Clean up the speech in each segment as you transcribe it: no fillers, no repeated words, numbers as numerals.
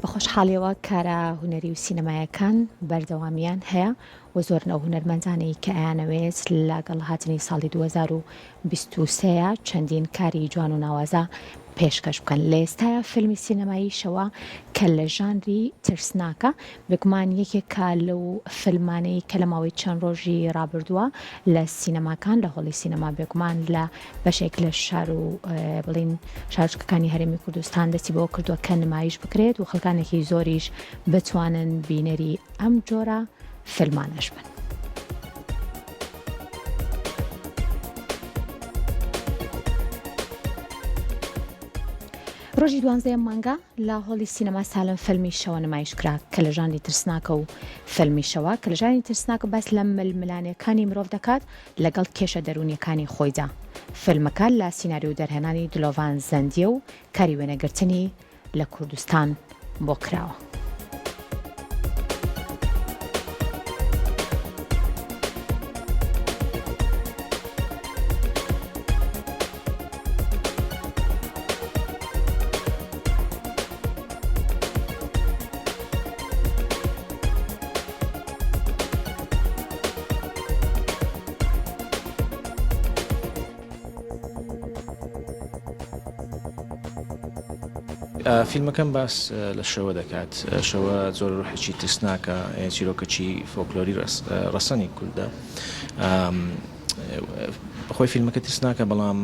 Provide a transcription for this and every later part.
بە خۆشحاڵیەوە کارە هونەری و سینەمایەکان بەردەوامیان هەیە و زۆرنەوە هونەرمەندانەی کە ئەیانەوێت لەگەڵ هاتنی ساڵی 2023 چەندین کاری جوان و ناوازە پێشکەش بکەن. لە ئێستاە فیلمی سینەمایی شەوە کە لە ژانری ترسناکە بێگومان یەکێکە لەو فیلمانەی کە لە ماوەی چەند ڕۆژی ڕابردووە لە سینەماکان لە هۆڵی سینەما بێگومان لە بەشێک لە شار و بڵین شارچکەکانی هەرێمی کوردستان دەستی بەوە کردووە کە نمایش بکرێت و خەڵکانێکی زۆریش بتوانن بینەری ئەم جۆرە فیلمانەش بن. ڕۆژی 12 مانگە لە هۆڵی سینەما سالم فیلمی شەوە نمایشکرا کە لە ژانری ترسناکە و فیلمی شەوە کە لە ژانی ترسناکە باس لە ململانەکانی مرۆڤ دەکات لەگەڵ کێشە دەرونیەکانی خۆیدا. فیلمەکە لە سیناریۆ دەرهێنانی دلۆڤان زەندیە و کاری وێنەگرتنی لە کوردستان بۆ کراوە. فیلمەکەم باس لە شەوە دەکات. شەوە زۆر ڕوحێکی ترسناکە، چیرۆکەچی فۆکلۆری ڕەسەنی کوردە. بەخۆی فیلمەکە ترسناکە، بەڵام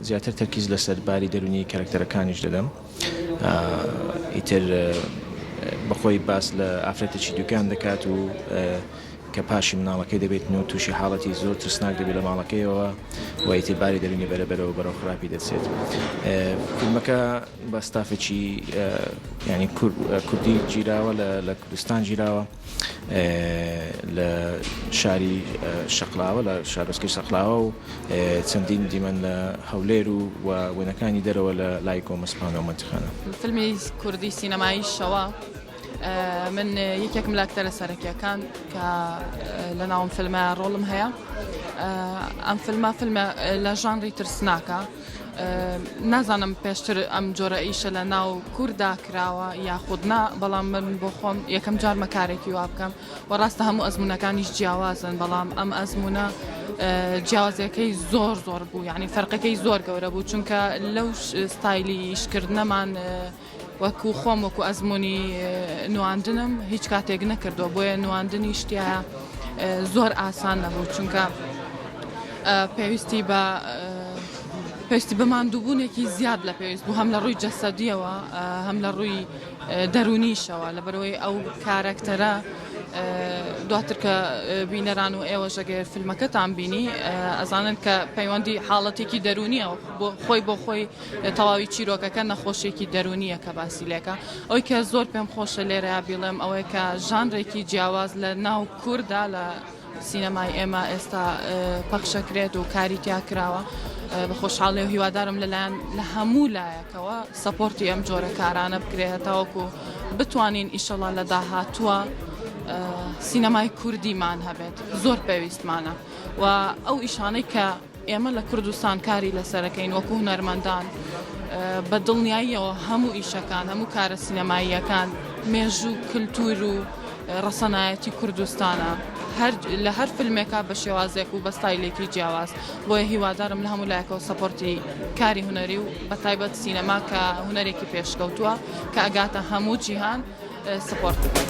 زیاتر تەرکیز لەسەر باری دەرونی کارکتەرەکانیش دەدەم. ئیتر بەخۆی باس لە ئافرەتێکی دووکان دەکات و کە پاشی مناڵەکەی دەبێت و تووشی حاڵەتی زۆر ترسناک دەبێت لە ماڵەکەیەوە و ئیتر باری دەرونی بەرەبەرەوە بەرەو خراپی دەچێت. فیلمەکە بە ستافێکی ینی کوردی گیراوە، لە کوردستان گیراوە، لە شاری شەقلاوە، لە شارۆچکەی شەقلاوە و چەندین دیمەن لە هەولێر و وێنەکانی دەرەوە لە لای کۆمەسپانە و مەنتیخانە. فیلمی کوردی سینەمایی شەوە من یەکێکم لە ئەکتەرە سەرەکیەکان کە لە ناوم فیلمە ڕۆڵم هەیە. ئەم فیلمە لە ژانری ترسناکە. نازانم پێشتر ئەم جۆرە ئیشە لە ناو کووردا کراوە یاخودنا، بەڵام من بۆ خۆم یەکەم جار مەکارێکی وا بکەم و ڕاستە هەموو ئەزمونەکانیش جیاوازن، بەڵام ئەم ئەزمونە جیاوازیەکەی زۆر بوو، یعنی فەرقەکەی زۆر گەورە بوو، چونکە لەو ستایلی ئیشکردنەمان وەکو خۆم وەکو ئەزمموی نواندنم هیچ کاتێک نەکردەوە، بۆیە نواندنی شتیایە زۆر ئاسان نەبوو، چونکە پێویستی بە ماندووبوونێکی زیاد لە پێویست بوو، هەم لە ڕووی جەسەدیەوە هەم لە ڕووی دەرونیشەوە، لەبەرەوەی ئەو کارکتەرە دواتر کە بینەران و ئێوە ژەگەر فیلمەکەتان بینی ئەزانن کە پەیوەندی حاڵەتێکی دەرونیە بۆ خۆی تەواوی چیرۆکەکە نەخۆشیێکی دەرونیە کە باسی لێکە. ئەوەی کە زۆر پێم خۆشە لێرەیە بیڵێم ئەوەیە کە ژانرێکی جیاواز لە ناو کووردا لە سینەمای ئێمە ئێستا پەخشەکرێت و کاری تیا کراوە. بە خۆشحاڵی و هیوادارم لەلایەن لە هەموو لایەکەوە سەپۆرتی ئەم جۆرە کارانە بکرێتەوەکو بتوانین ئیشەڵا لە داهاتووە سینەمای کوردیمان هەبێت، زۆر پێویستمانە و ئەو ئیشانەی کە ئێمە لە کوردستان کاری لەسەرەکەین وەکو هونەرمەندان بە دڵنیاییەوە هەموو ئیشەکان، هەموو کارە سینەماییەکان مێژوو کللتور و ڕەسەنایەتی کوردستانە لە هەر فیلمێکا بە شێوازێک و بە ستایلێکی جیاواز، بۆیە هیوادارم لە هەموو لایەکەوە سەپۆرتی کاری هونەری و بە تایبەت سینەما کە هونەرێکی پێشکەوتووە کە ئەگاتە هەموو جیهان سپۆرت بکەن.